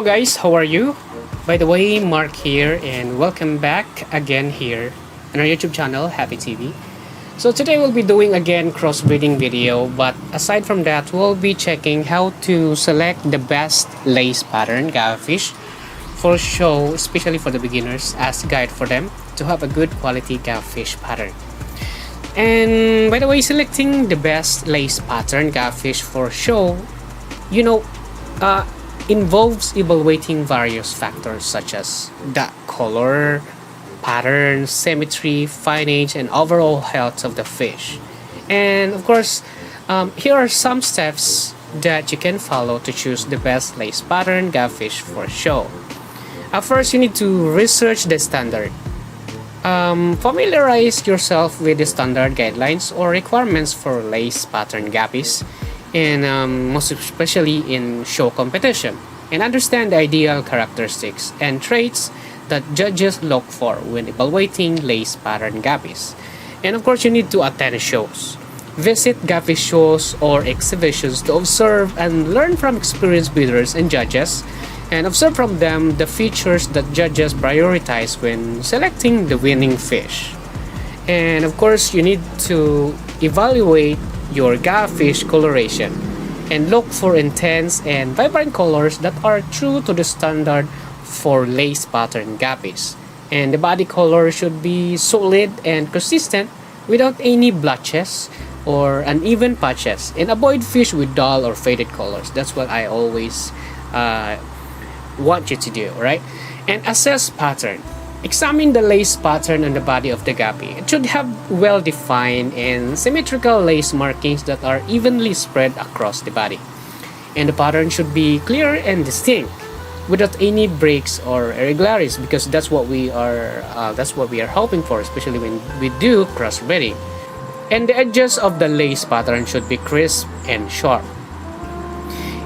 guys, how are you? By the way, Mark here and welcome back again here on our YouTube channel, Happy TV. So today we'll be doing again crossbreeding video, but aside from that, we'll be checking how to select the best lace pattern guppies for show, especially for the beginners, as a guide for them to have a good quality gupfish pattern. And by the way, selecting the best lace pattern gupfish for show, you know, involves evaluating various factors such as the color, pattern, symmetry, fineage, and overall health of the fish. And of course, here are some steps that you can follow to choose the best lace pattern gupfish for show. First, you need to research the standard. Familiarize yourself with the standard guidelines or requirements for lace pattern guppies, and most especially in show competition, and understand the ideal characteristics and traits that judges look for when evaluating lace pattern guppies. And of course, you need to attend shows. Visit guppy shows or exhibitions to observe and learn from experienced breeders and judges, and observe from them the features that judges prioritize when selecting the winning fish. And of course, you need to evaluate your gupfish coloration and look for intense and vibrant colors that are true to the standard for lace pattern guppies. And the body color should be solid and consistent without any blotches or uneven patches, and avoid fish with dull or faded colors. That's what I always want you to do, right? And assess pattern. Examine the lace pattern on the body of the guppy. It should have well-defined and symmetrical lace markings that are evenly spread across the body. And the pattern should be clear and distinct, without any breaks or irregularities, because that's what we are hoping for, especially when we do crossbreeding. And the edges of the lace pattern should be crisp and sharp.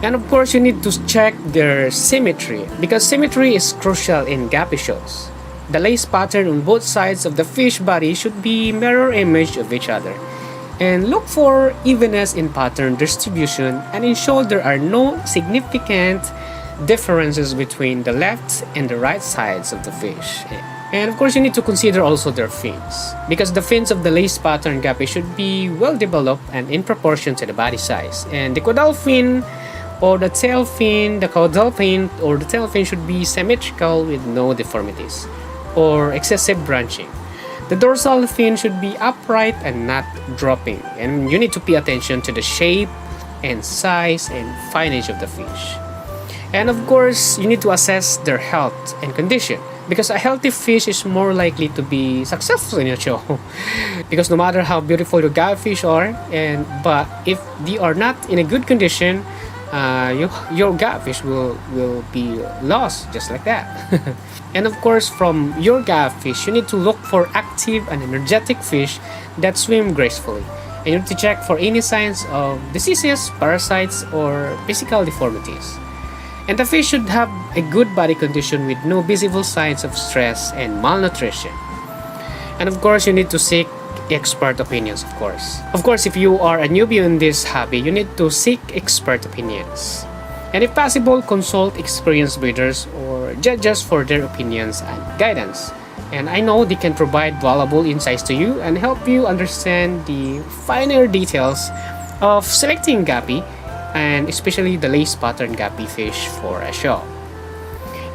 And of course, you need to check their symmetry, because symmetry is crucial in guppy shows. The lace pattern on both sides of the fish body should be mirror image of each other. And look for evenness in pattern distribution and ensure there are no significant differences between the left and the right sides of the fish. And of course, you need to consider also their fins, because the fins of the lace pattern guppy should be well developed and in proportion to the body size. And the caudal fin or the tail fin, the caudal fin or the tail fin should be symmetrical with no deformities or excessive branching. The dorsal fin should be upright and not dropping, and you need to pay attention to the shape and size and fineage of the fish. And of course, you need to assess their health and condition, because a healthy fish is more likely to be successful in your show. Because no matter how beautiful your gupfish are, but if they are not in a good condition, your gupfish will be lost just like that. And of course, from your gupfish, you need to look for active and energetic fish that swim gracefully. And you need to check for any signs of diseases, parasites, or physical deformities. And the fish should have a good body condition with no visible signs of stress and malnutrition. And of course, you need to seek expert opinions, of course. Of course, if you are a newbie in this hobby, you need to seek expert opinions. And if possible, consult experienced breeders or judges for their opinions and guidance. And I know they can provide valuable insights to you and help you understand the finer details of selecting guppy, and especially the lace pattern guppy fish for a show.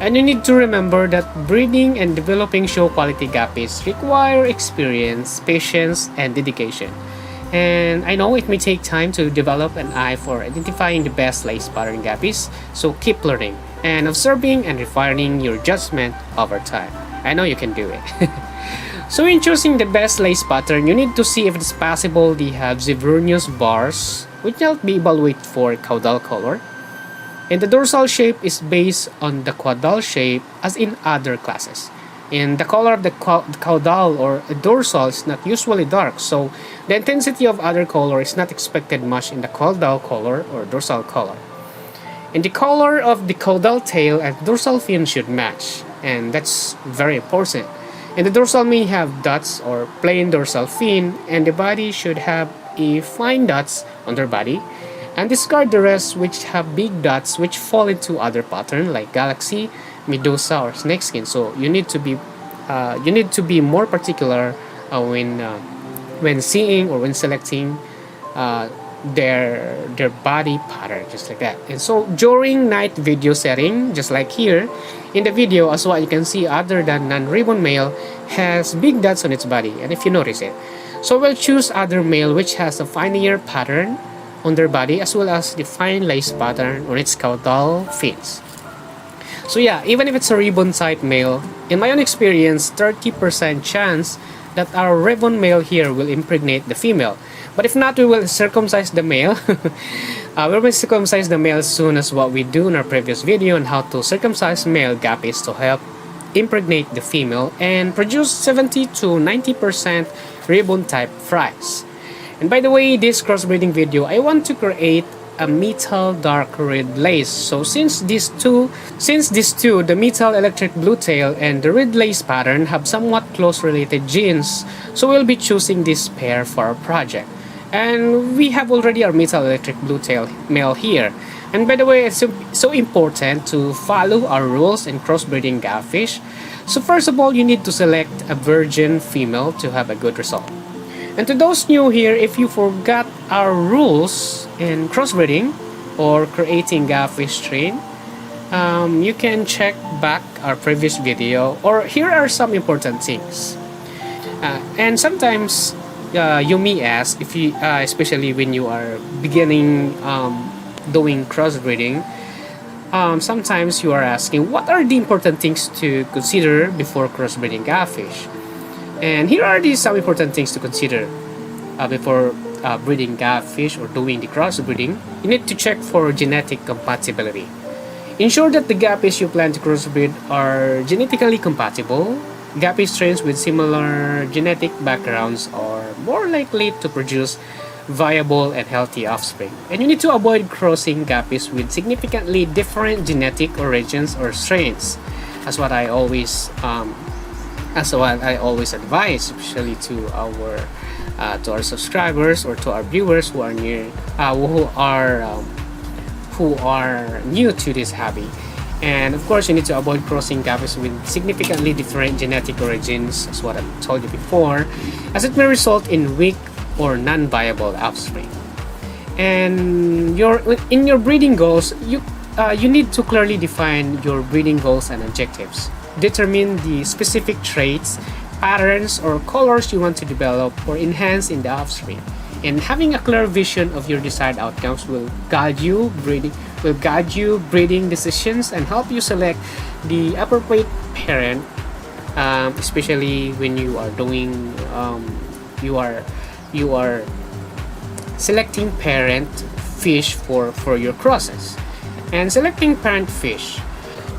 And you need to remember that breeding and developing show quality guppies require experience, patience, and dedication. And I know it may take time to develop an eye for identifying the best lace pattern guppies, so keep learning and observing and refining your judgment over time. I know you can do it. So in choosing the best lace pattern, you need to see if it's possible they have zeburnous bars, which help be evaluated for caudal color. And the dorsal shape is based on the caudal shape as in other classes. And the color of the caudal or dorsal is not usually dark, so the intensity of other color is not expected much in the caudal color or dorsal color. And the color of the caudal tail and dorsal fin should match, and that's very important. And the dorsal may have dots or plain dorsal fin, and the body should have a fine dots on their body, and discard the rest which have big dots which fall into other pattern like galaxy, medusa, or snakeskin. So you need to be more particular when seeing or when selecting uh, their body pattern, just like that. And so during night video setting, just like here in the video, as what you can see, other than non-ribbon male has big dots on its body, and if you notice it, so we'll choose other male which has a finer pattern on their body as well as the fine lace pattern on its caudal fins. So yeah, even if it's a ribbon type male, in my own experience, 30% chance that our ribbon male here will impregnate the female. But if not, we will circumcise the male. We will circumcise the male as soon as what we do in our previous video on how to circumcise male guppies to help impregnate the female and produce 70 to 90% ribbon type fries. And by the way, this crossbreeding video, I want to create a metal dark red lace. So since these two, the metal electric blue tail and the red lace pattern have somewhat close related genes, so we'll be choosing this pair for our project. And we have already our metal electric blue tail male here. And by the way, it's so important to follow our rules in crossbreeding gupfish. So first of all, you need to select a virgin female to have a good result. And to those new here, if you forgot our rules in crossbreeding or creating gupfish strain, you can check back our previous video, or here are some important things. And sometimes you may ask, if you, especially when you are beginning doing crossbreeding, sometimes you are asking, what are the important things to consider before crossbreeding gupfish? And here are some important things to consider before breeding gupfish or doing the crossbreeding. You need to check for genetic compatibility. Ensure that the guppies you plan to crossbreed are genetically compatible. Guppy strains with similar genetic backgrounds are more likely to produce viable and healthy offspring. And you need to avoid crossing guppies with significantly different genetic origins or strains. That's what I always advise, especially to our subscribers or to our viewers who are new to this hobby. And of course, you need to avoid crossing guppies with significantly different genetic origins, as what I've told you before, as it may result in weak or non-viable offspring. And in your breeding goals, you need to clearly define your breeding goals and objectives. Determine the specific traits, patterns, or colors you want to develop or enhance in the offspring. And having a clear vision of your desired outcomes will guide you breeding decisions and help you select the appropriate parent, especially when you are doing you are selecting parent fish for your crosses. And selecting parent fish,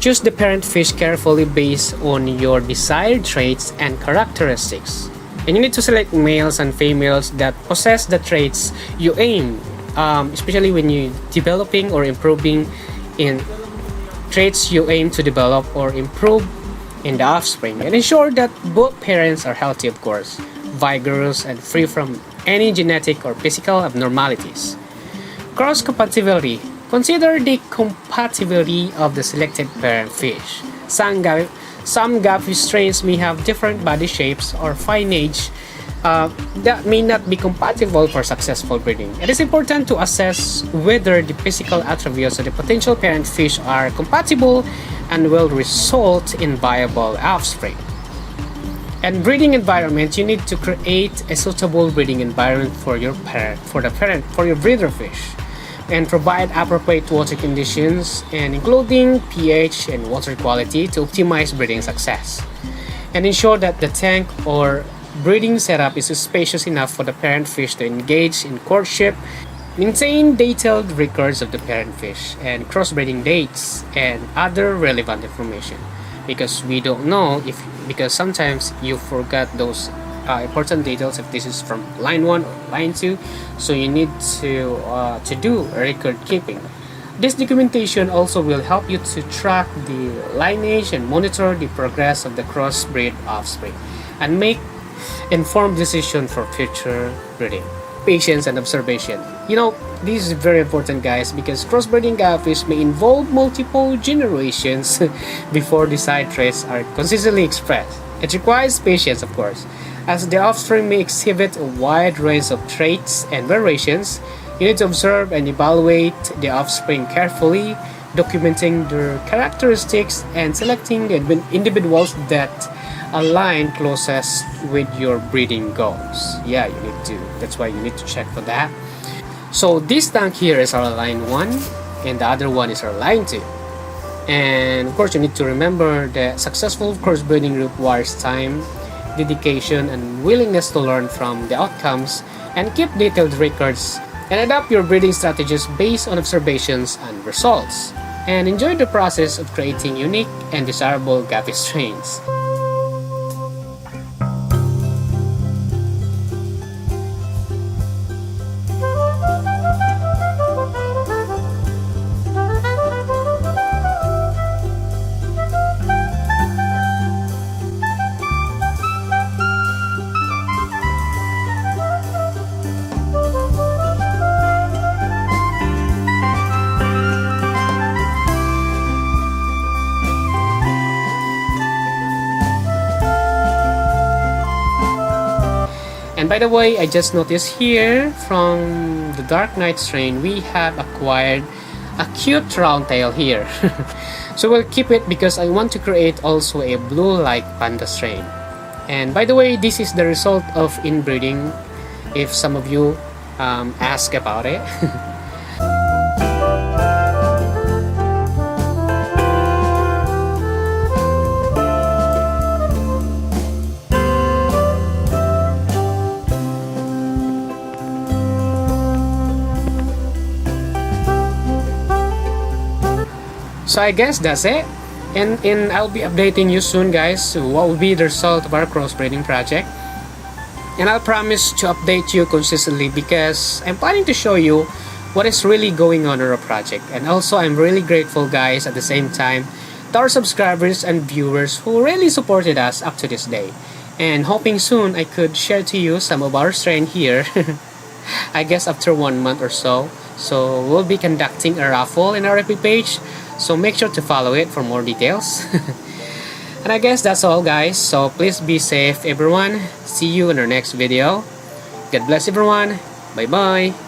choose the parent fish carefully based on your desired traits and characteristics. And you need to select males and females that possess the traits you aim, especially when you're developing or improving in traits you aim to develop or improve in the offspring. And ensure that both parents are healthy, of course, vigorous, and free from any genetic or physical abnormalities. Cross compatibility. Consider the compatibility of the selected parent fish. Some guppy strains may have different body shapes or fineage that may not be compatible for successful breeding. It is important to assess whether the physical attributes of the potential parent fish are compatible and will result in viable offspring. And breeding environment, you need to create a suitable breeding environment for your breeder fish, and provide appropriate water conditions, and including pH and water quality, to optimize breeding success. And ensure that the tank or breeding setup is spacious enough for the parent fish to engage in courtship. Maintain detailed records of the parent fish and crossbreeding dates and other relevant information, because we don't know because sometimes you forgot those important details if this is from line 1 or line 2, so you need to do record keeping. This documentation also will help you to track the lineage and monitor the progress of the crossbreed offspring and make informed decision for future breeding. patience and observation. You know, this is very important, guys, because crossbreeding guppies may involve multiple generations before desired traits are consistently expressed. It requires patience, of course, as the offspring may exhibit a wide range of traits and variations. You need to observe and evaluate the offspring carefully, documenting their characteristics and selecting the individuals that align closest with your breeding goals. Yeah, you need to. That's why you need to check for that. So this tank here is our line 1 and the other one is our line 2. And of course you need to remember that successful crossbreeding requires time, dedication, and willingness to learn from the outcomes and keep detailed records and adapt your breeding strategies based on observations and results. And enjoy the process of creating unique and desirable guppy strains. And by the way, I just noticed here from the Dark Knight strain, we have acquired a cute round tail here. So we'll keep it because I want to create also a blue-like panda strain. And by the way, this is the result of inbreeding, if some of you ask about it. So I guess that's it, and I'll be updating you soon, guys, what will be the result of our crossbreeding project. And I'll promise to update you consistently because I'm planning to show you what is really going on in our project. And also I'm really grateful, guys, at the same time to our subscribers and viewers who really supported us up to this day, and hoping soon I could share to you some of our strain here. I guess after 1 month or so. So we'll be conducting a raffle in our FB page, so make sure to follow it for more details. And I guess that's all, guys, so please be safe everyone. See you in our next video. God bless everyone. Bye bye.